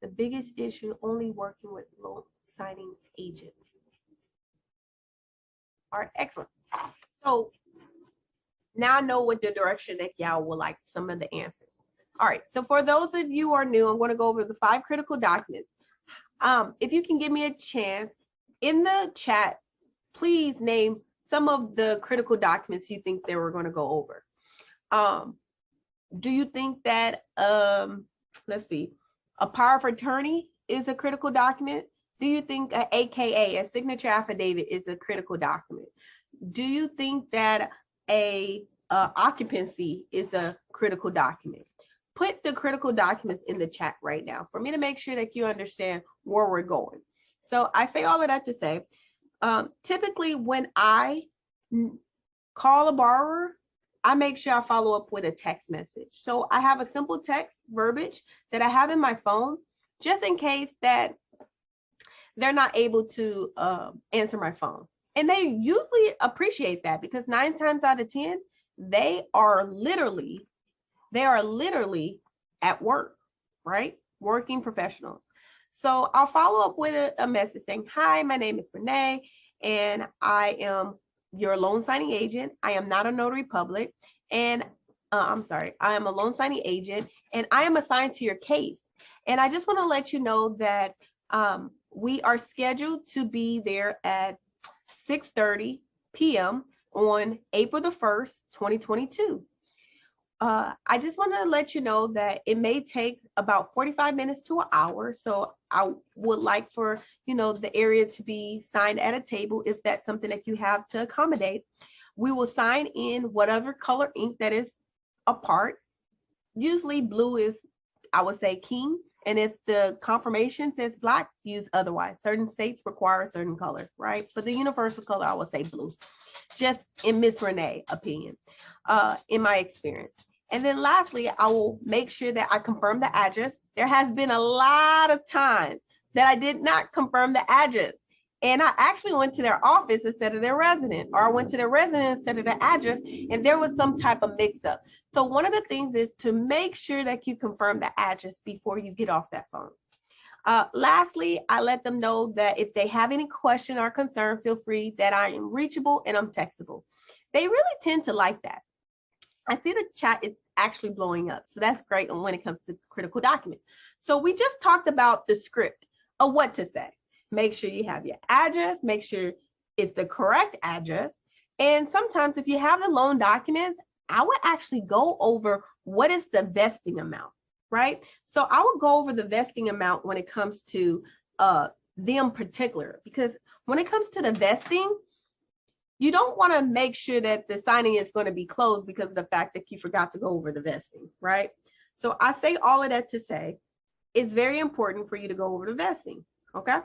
The biggest issue, only working with loan signing agents. All right, excellent. So now I know what the direction that y'all will like some of the answers. All right, so for those of you who are new, I'm going to go over the 5 critical documents. If you can give me a chance in the chat, please name some of the critical documents you think that we're going to go over. Do you think that, let's see, a power of attorney is a critical document? Do you think a AKA, a signature affidavit, is a critical document? Do you think that a occupancy is a critical document? Put the critical documents in the chat right now for me to make sure that you understand where we're going. So I say all of that to say, typically when I call a borrower, I make sure I follow up with a text message. So I have a simple text verbiage that I have in my phone, just in case that they're not able to answer my phone. And they usually appreciate that, because 9 times out of 10, they are literally at work, right? Working professionals. So I'll follow up with a message saying, hi, my name is Renee, and I am your loan signing agent. I am not a notary public, and I am a loan signing agent, and I am assigned to your case. And I just want to let you know that we are scheduled to be there at 6:30 p.m. on April the 1st, 2022. I just want to let you know that it may take about 45 minutes to an hour. So I would like for, the area to be signed at a table if that's something that you have to accommodate. We will sign in whatever color ink that is a part. Usually blue is, I would say, king. And if the confirmation says black, use otherwise. Certain states require a certain color, right? But the universal color, I would say blue, just in Miss Renee opinion, in my experience. And then lastly, I will make sure that I confirm the address. There has been a lot of times that I did not confirm the address. And I actually went to their office instead of their resident, or I went to their resident instead of the address, and there was some type of mix up. So one of the things is to make sure that you confirm the address before you get off that phone. Lastly, I let them know that if they have any question or concern, feel free, that I am reachable and I'm textable. They really tend to like that. I see the chat is actually blowing up. So that's great when it comes to critical documents. So we just talked about the script of what to say. Make sure you have your address, make sure it's the correct address. And sometimes if you have the loan documents, I would actually go over what is the vesting amount, right? So I would go over the vesting amount when it comes to them particular, because when it comes to the vesting, you don't want to make sure that the signing is going to be closed because of the fact that you forgot to go over the vesting, right? So I say all of that to say it's very important for you to go over the vesting, okay?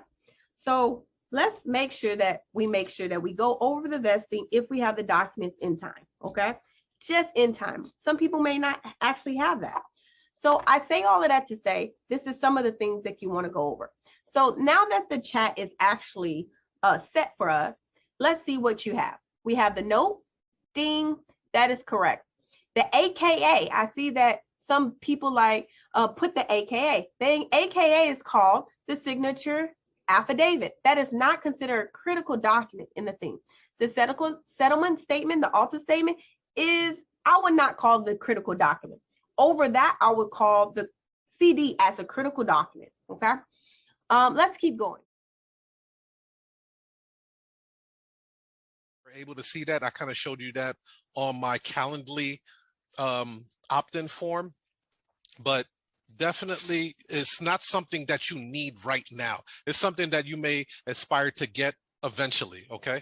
So let's make sure that we go over the vesting if we have the documents in time, okay? Just in time. Some people may not actually have that. So I say all of that to say this is some of the things that you want to go over. So now that the chat is actually set for us, let's see what you have. We have the note, ding, that is correct. The AKA, I see that some people put the AKA. The AKA is called the signature affidavit. That is not considered a critical document in the thing. The settlement statement, the alter statement is, I would not call the critical document. Over that, I would call the CD as a critical document, okay? Let's keep going. Able to see that. I kind of showed you that on my Calendly opt-in form, but definitely it's not something that you need right now. It's something that you may aspire to get eventually, okay?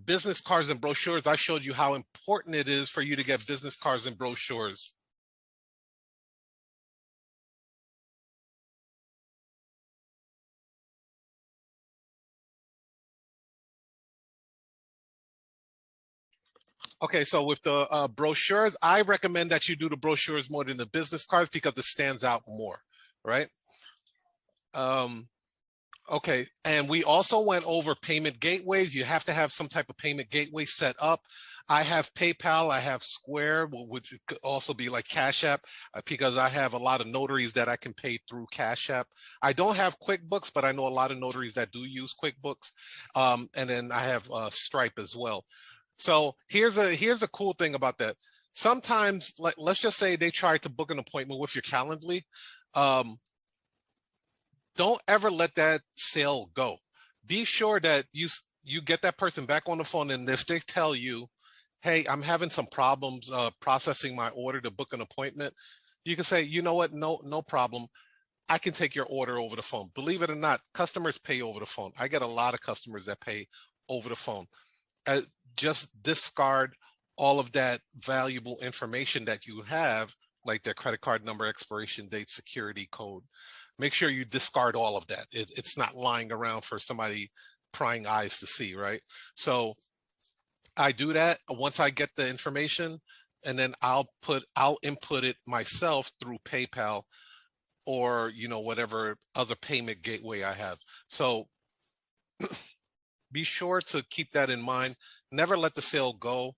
Business cards and brochures, I showed you how important it is for you to get business cards and brochures. Okay, so with the brochures, I recommend that you do the brochures more than the business cards because it stands out more, right? Okay, and we also went over payment gateways. You have to have some type of payment gateway set up. I have PayPal, I have Square, which could also be like Cash App, because I have a lot of notaries that I can pay through Cash App. I don't have QuickBooks, but I know a lot of notaries that do use QuickBooks. And then I have Stripe as well. So here's the cool thing about that. Sometimes, let's just say they try to book an appointment with your Calendly. Don't ever let that sale go. Be sure that you get that person back on the phone, and if they tell you, hey, I'm having some problems processing my order to book an appointment, you can say, you know what, no problem. I can take your order over the phone. Believe it or not, customers pay over the phone. I get a lot of customers that pay over the phone. Just discard all of that valuable information that you have, like their credit card number, expiration date, security code. Make sure you discard all of that. It's not lying around for somebody prying eyes to see, right? So I do that once I get the information, and then I'll input it myself through PayPal or, you know, whatever other payment gateway I have. So be sure to keep that in mind. Never let the sale go.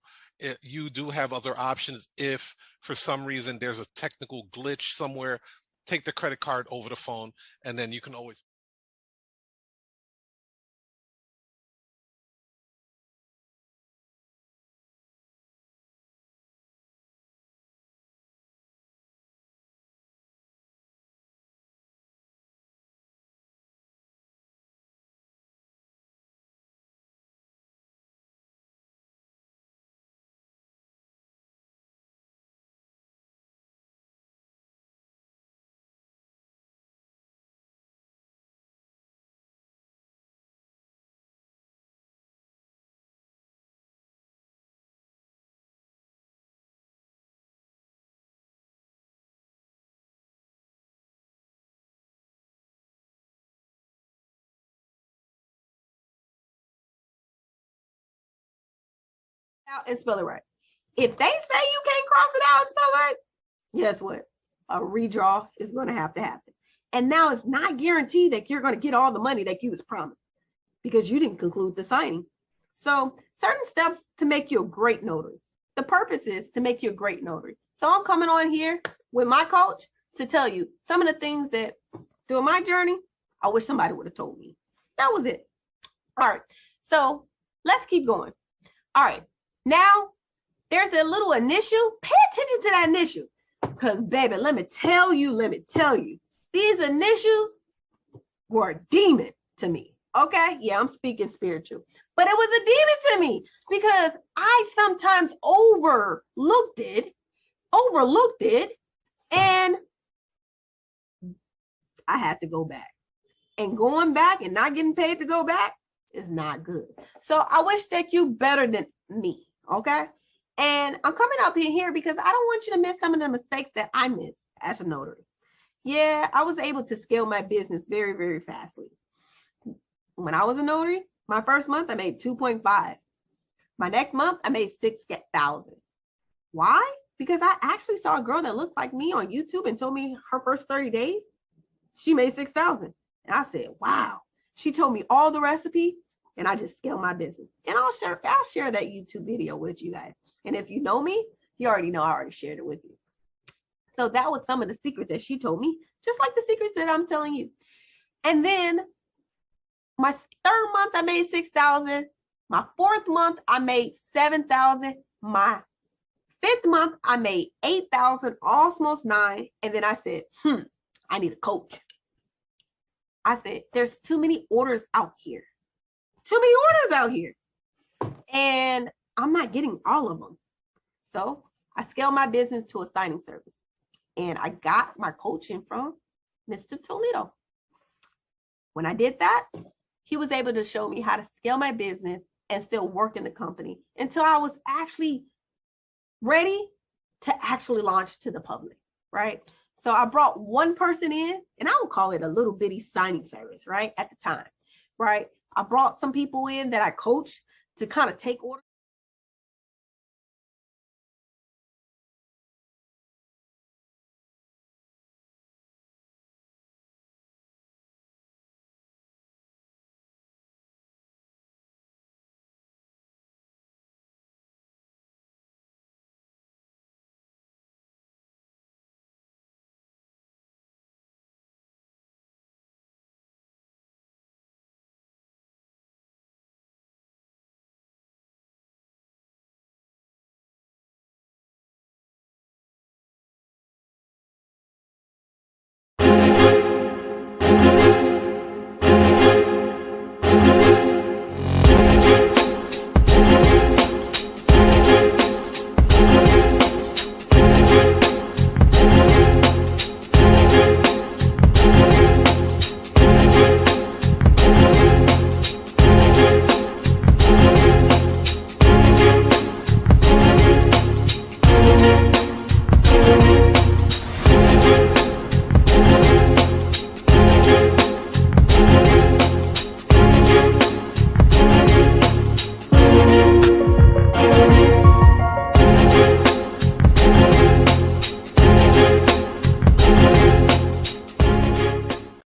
You do have other options. If for some reason there's a technical glitch somewhere, take the credit card over the phone, and then you can always. Out and spell it right. If they say you can't cross it out and spell it right, guess what? A redraw is going to happen. And now it's not guaranteed that you're going to get all the money that you was promised because you didn't conclude the signing. So certain steps to make you a great notary. The purpose is to make you a great notary. So I'm coming on here with my coach to tell you some of the things that during my journey, I wish somebody would have told me. That was it. All right. So let's keep going. All right. Now there's a little initial. Pay attention to that initial. Because, baby, let me tell you, these initials were a demon to me. Okay? Yeah, I'm speaking spiritual. But it was a demon to me because I sometimes overlooked it, and I had to go back. And going back and not getting paid to go back is not good. So I wish that you better than me. Okay? And I'm coming up in here because I don't want you to miss some of the mistakes that I missed as a notary. Yeah, I was able to scale my business very, very fastly. When I was a notary, my first month, I made 2.5. My next month, I made 6,000. Why? Because I actually saw a girl that looked like me on YouTube and told me her first 30 days, she made 6,000. And I said, wow. She told me all the recipe, and I just scaled my business. And I'll share that YouTube video with you guys. And if you know me, you already know I already shared it with you. So that was some of the secrets that she told me, just like the secrets that I'm telling you. And then my third month, I made 6,000. My fourth month, I made 7,000. My fifth month, I made 8,000, almost 9. And then I said, I need a coach. I said, there's too many orders out here. And I'm not getting all of them. So I scaled my business to a signing service. And I got my coaching from Mr. Toledo. When I did that, he was able to show me how to scale my business and still work in the company until I was actually ready to actually launch to the public, right? So I brought one person in, and I would call it a little bitty signing service, right? At the time, right? I brought some people in that I coached to kind of take orders.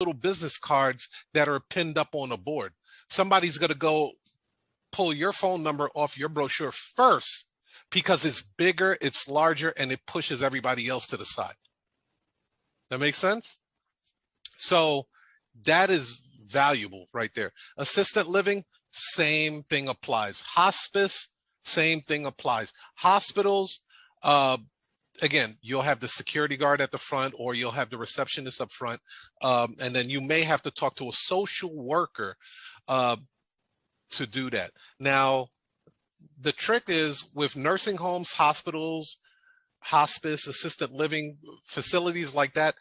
little business cards that are pinned up on a board. Somebody's going to go pull your phone number off your brochure first because it's bigger, it's larger, and it pushes everybody else to the side. That makes sense? So that is valuable right there. Assisted living, same thing applies. Hospice, same thing applies. Hospitals, again, you'll have the security guard at the front, or you'll have the receptionist up front, and then you may have to talk to a social worker to do that. Now, the trick is with nursing homes, hospitals, hospice, assisted living facilities like that,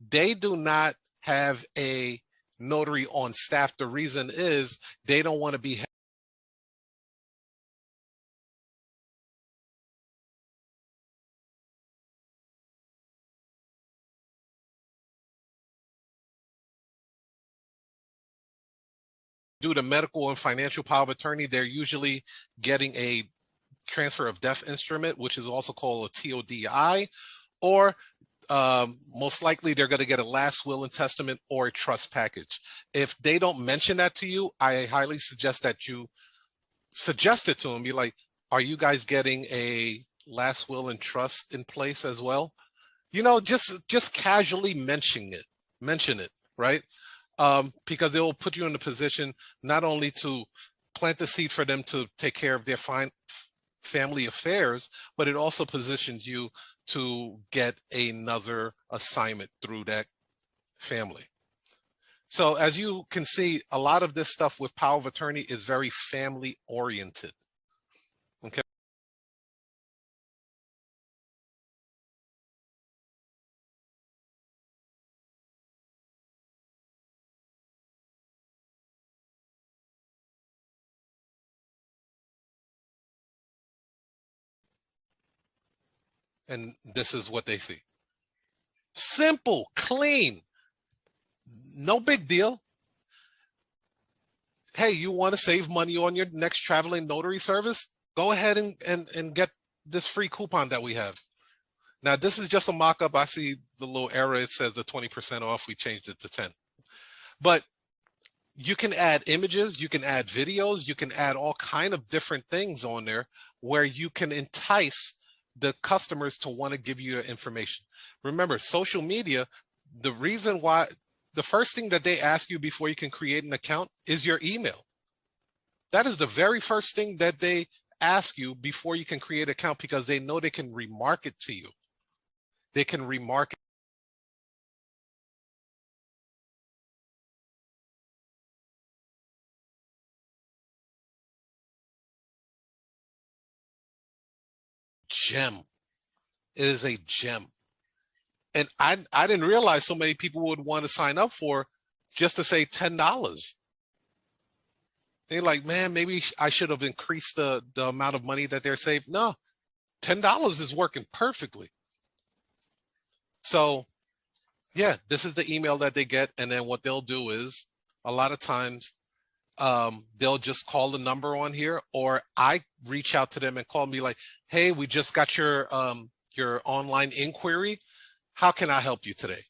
they do not have a notary on staff. The reason is they don't want to be due to medical and financial power of attorney. They're usually getting a transfer of death instrument, which is also called a TODI, or most likely they're going to get a last will and testament or a trust package. If they don't mention that to you, I highly suggest that you suggest it to them. Be like, are you guys getting a last will and trust in place as well? You know, just casually mention it, right? Because it will put you in a position not only to plant the seed for them to take care of their family affairs, but it also positions you to get another assignment through that family. So as you can see, a lot of this stuff with power of attorney is very family oriented. Okay. And this is what they see. Simple, clean, no big deal. Hey, you want to save money on your next traveling notary service? Go ahead and get this free coupon that we have. Now, this is just a mock-up. I see the little error. It says the 20% off. We changed it to 10. But you can add images, you can add videos, you can add all kind of different things on there where you can entice the customers to want to give you your information. Remember, social media, the reason why, the first thing that they ask you before you can create an account is your email. That is the very first thing that they ask you before you can create an account, because they know they can remarket to you. They can remarket. Gem. It is a gem. And I didn't realize so many people would want to sign up for just to say $10. They're like, man, maybe I should have increased the amount of money that they're saving. No, $10 is working perfectly. So yeah, this is the email that they get. And then what they'll do is a lot of times they'll just call the number on here, or I reach out to them and call me like, hey, we just got your online inquiry. How can I help you today?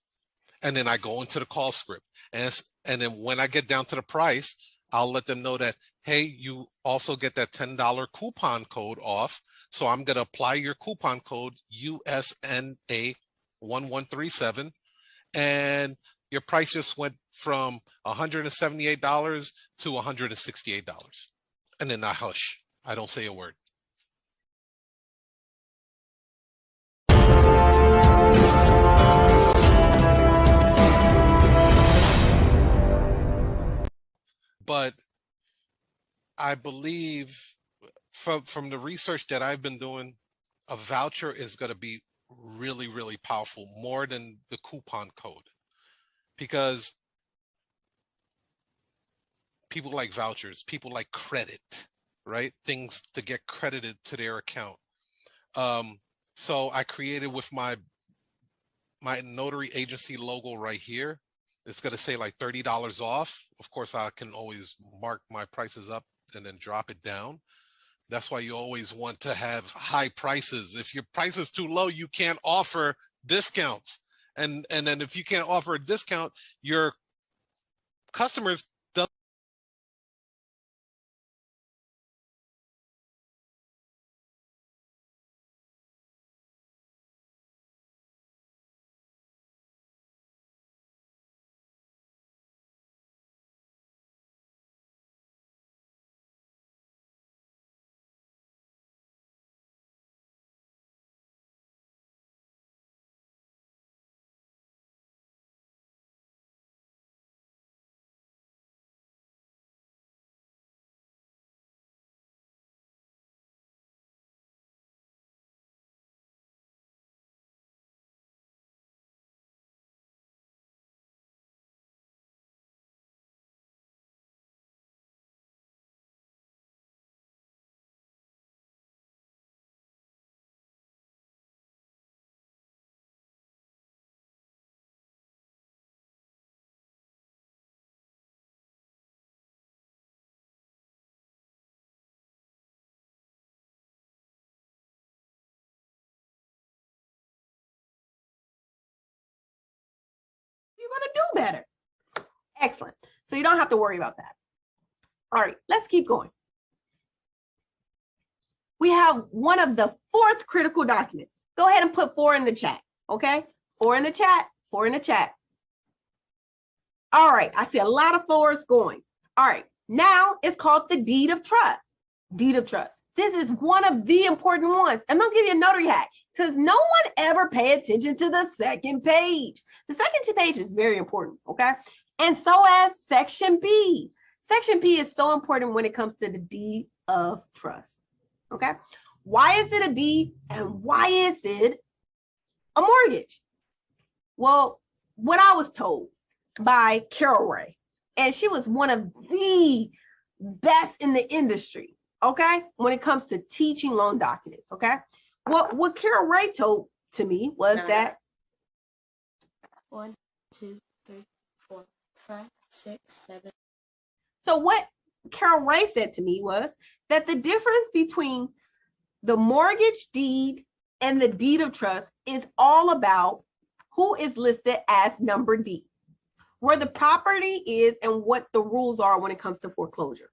And then I go into the call script. And then when I get down to the price, I'll let them know that, hey, you also get that $10 coupon code off. So I'm going to apply your coupon code USNA1137. And your price just went from $178 to $168. And then I hush. I don't say a word. But I believe from the research that I've been doing, a voucher is going to be really, really powerful, more than the coupon code, because people like vouchers, people like credit, right? Things to get credited to their account. So I created with my notary agency logo right here. It's going to say like $30 off. Of course, I can always mark my prices up and then drop it down. That's why you always want to have high prices. If your price is too low, you can't offer discounts. And then if you can't offer a discount, your customers does You're going to do better. Excellent. So you don't have to worry about that. All right, let's keep going. We have one of the fourth critical documents. Go ahead and put 4 in the chat, okay? 4 in the chat, 4 in the chat. All right, I see a lot of 4s going. All right, now it's called the deed of trust. Deed of trust. This is one of the important ones. And I'll give you a notary hack. Says no one ever pay attention to the second page. The second page is very important, okay? And so as section B. Section B is so important when it comes to the deed of trust, okay? Why is it a deed and why is it a mortgage? Well, what I was told by Carol Ray, and she was one of the best in the industry, okay, when it comes to teaching loan documents, okay? What Carol Ray told to me was that 1, 2, 3, 4, 5, 6, 7. So what Carol Ray said to me was that the difference between the mortgage deed and the deed of trust is all about who is listed as number D, where the property is and what the rules are when it comes to foreclosure.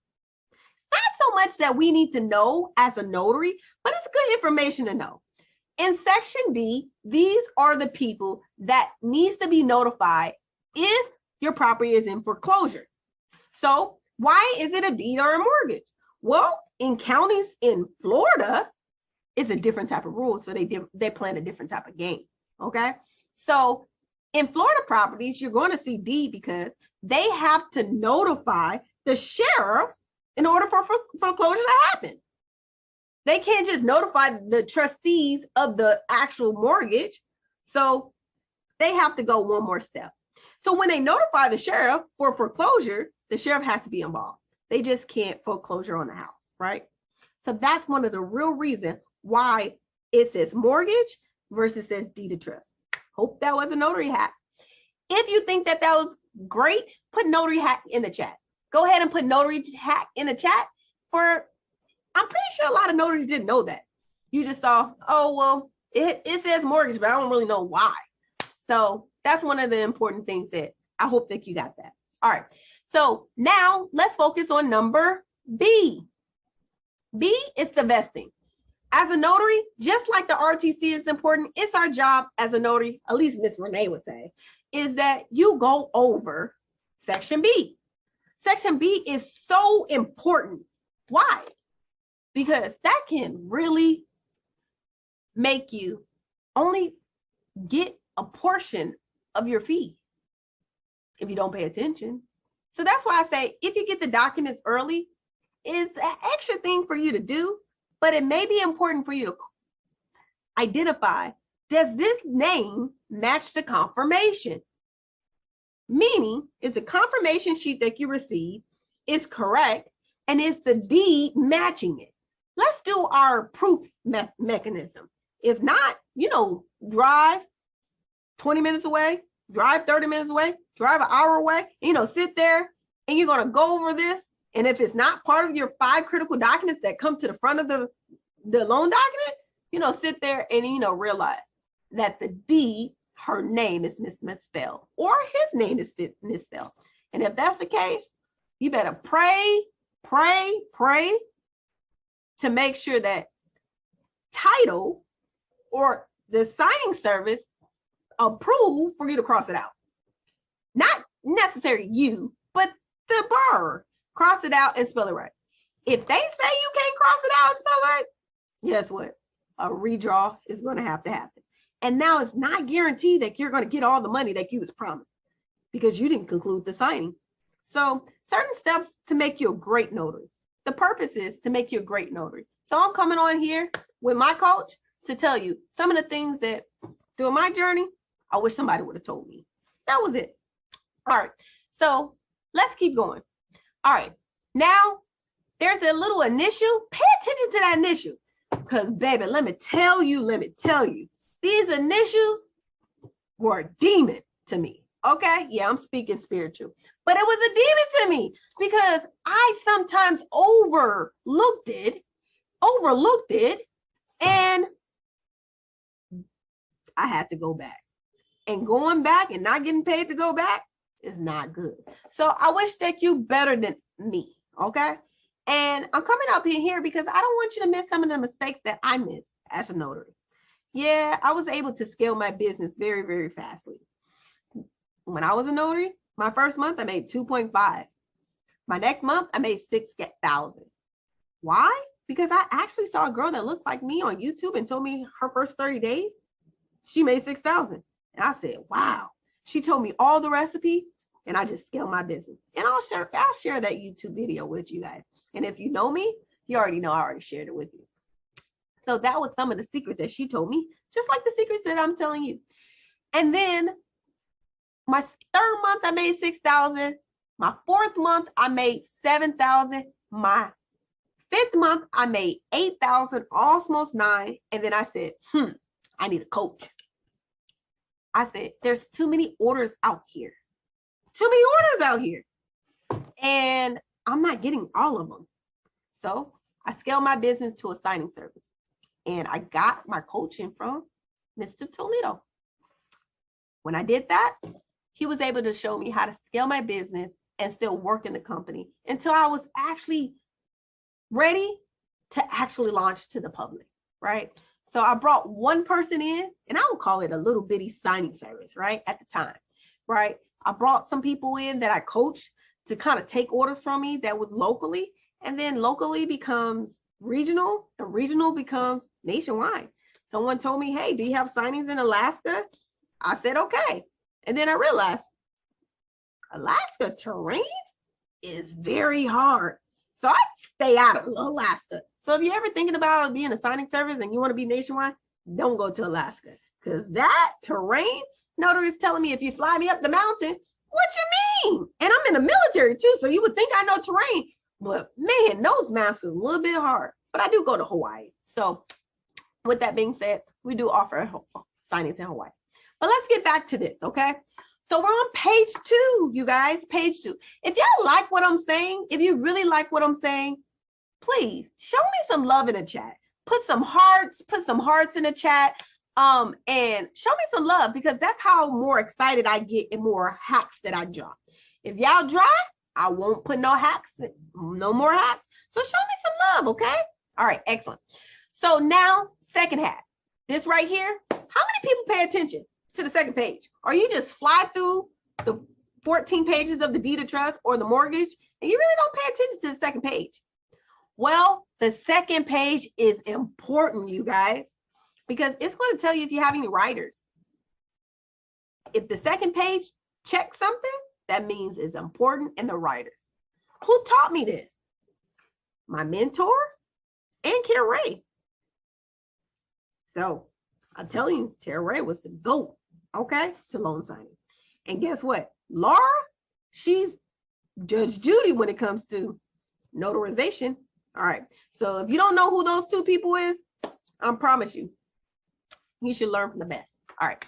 It's not so much that we need to know as a notary, but it's good information to know. In section D, these are the people that needs to be notified if your property is in foreclosure. So why is it a deed or a mortgage? Well, in counties in Florida, it's a different type of rule. So they plan a different type of game, okay? So in Florida properties, you're going to see deed because they have to notify the sheriff in order for foreclosure to happen. They can't just notify the trustees of the actual mortgage. So they have to go one more step. So when they notify the sheriff for foreclosure, the sheriff has to be involved. They just can't foreclosure on the house, right? So that's one of the real reasons why it says mortgage versus says deed of trust. Hope that was a notary hack. If you think that was great, put notary hack in the chat. Go ahead and put notary hack in the chat. I'm pretty sure a lot of notaries didn't know that. You just saw, oh, well, it says mortgage, but I don't really know why. So that's one of the important things that I hope that you got that. All right. So now let's focus on number B. B is the vesting. As a notary, just like the RTC is important, it's our job as a notary, at least Miss Renee would say, is that you go over section B. Section B is so important. Why? Because that can really make you only get a portion of your fee if you don't pay attention. So that's why I say, if you get the documents early, it's an extra thing for you to do, but it may be important for you to identify, does this name match the confirmation? Meaning, is the confirmation sheet that you receive is correct, and is the deed matching it? Let's do our proof mechanism. If not, drive 20 minutes away, drive 30 minutes away, drive an hour away, sit there and you're going to go over this. And if it's not part of your 5 critical documents that come to the front of the loan document, sit there and, realize that the deed, her name is misspelled or his name is misspelled. And if that's the case, you better pray to make sure that title or the signing service approve for you to cross it out. Not necessarily you, but the borrower. Cross it out and spell it right. If they say you can't cross it out and spell it right, guess what? A redraw is going to happen. And now it's not guaranteed that you're going to get all the money that you was promised because you didn't conclude the signing. So certain steps to make you a great notary. The purpose is to make you a great notary. So I'm coming on here with my coach to tell you some of the things that during my journey, I wish somebody would have told me. That was it. All right. So let's keep going. All right. Now there's a little initial. Pay attention to that initial. Because, baby, let me tell you, these initials were a demon to me. Okay? Yeah, I'm speaking spiritual. But it was a demon to me because I sometimes overlooked it, and I had to go back. And going back and not getting paid to go back is not good. So I wish that you better than me, okay? And I'm coming up in here because I don't want you to miss some of the mistakes that I missed as a notary. Yeah, I was able to scale my business very, very fastly. When I was a notary, my first month, I made 2.5. My next month, I made 6,000. Why? Because I actually saw a girl that looked like me on YouTube and told me her first 30 days, she made 6,000. And I said, wow. She told me all the recipe and I just scaled my business. And I'll share that YouTube video with you guys. And if you know me, you already know I already shared it with you. So that was some of the secrets that she told me, just like the secrets that I'm telling you. And then my third month, I made 6,000. My fourth month, I made 7,000. My fifth month, I made 8,000, almost 9. And then I said, I need a coach. I said, there's too many orders out here. And I'm not getting all of them. So I scaled my business to a signing service. And I got my coaching from Mr. Toledo. When I did that, he was able to show me how to scale my business and still work in the company until I was actually ready to actually launch to the public, right? So I brought one person in, and I would call it a little bitty signing service, right? At the time, right? I brought some people in that I coached to kind of take orders from me that was locally, and then locally becomes regional, and regional becomes nationwide. Someone told me, hey, do you have signings in Alaska? I said, okay. And then I realized Alaska terrain is very hard. So I stay out of Alaska. So if you're ever thinking about being a signing service and you want to be nationwide, don't go to Alaska. Because that terrain, notary's telling me if you fly me up the mountain, what you mean? And I'm in the military too, so you would think I know terrain. But man, those maps was a little bit hard. But I do go to Hawaii. So with that being said, we do offer signings in Hawaii. But let's get back to this, okay? So we're on page 2, you guys, page 2. If y'all like what I'm saying, if you really like what I'm saying, please show me some love in the chat. Put some hearts in the chat, and show me some love, because that's how more excited I get and more hacks that I drop. If y'all dry, I won't put no hacks, no more hacks. So show me some love, okay? All right, excellent. So now, second hack. This right here, how many people pay attention to the second page? Or you just fly through the 14 pages of the deed of trust or the mortgage, and you really don't pay attention to the second page? Well, the second page is important, you guys, because it's going to tell you if you have any writers. If the second page checks something, that means it's important in the writers. Who taught me this? My mentor and Kara Ray. So I'm telling you, Tara Ray was the GOAT, okay, to loan signing. And guess what? Laura, she's Judge Judy when it comes to notarization. All right. So if you don't know who those two people is, I promise you, you should learn from the best. All right.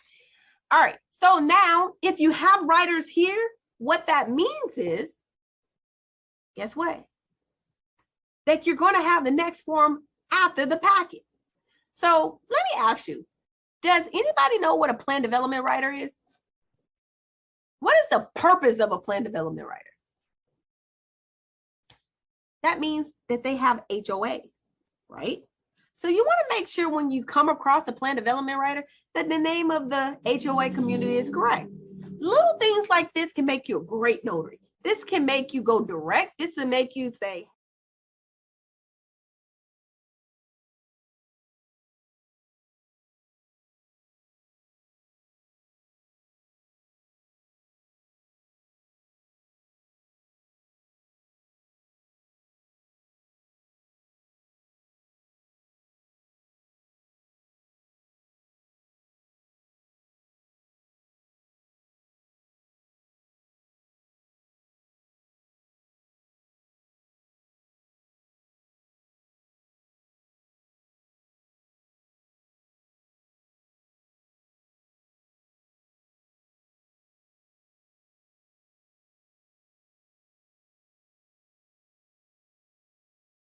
All right. So now, if you have writers here, what that means is, guess what? That you're going to have the next form after the packet. So let me ask you, does anybody know what a plan development writer is? What is the purpose of a plan development writer? That means that they have HOAs, right? So you want to make sure when you come across a plan development writer that the name of the HOA community is correct. Little things like this can make you a great notary. This can make you go direct. This can make you say,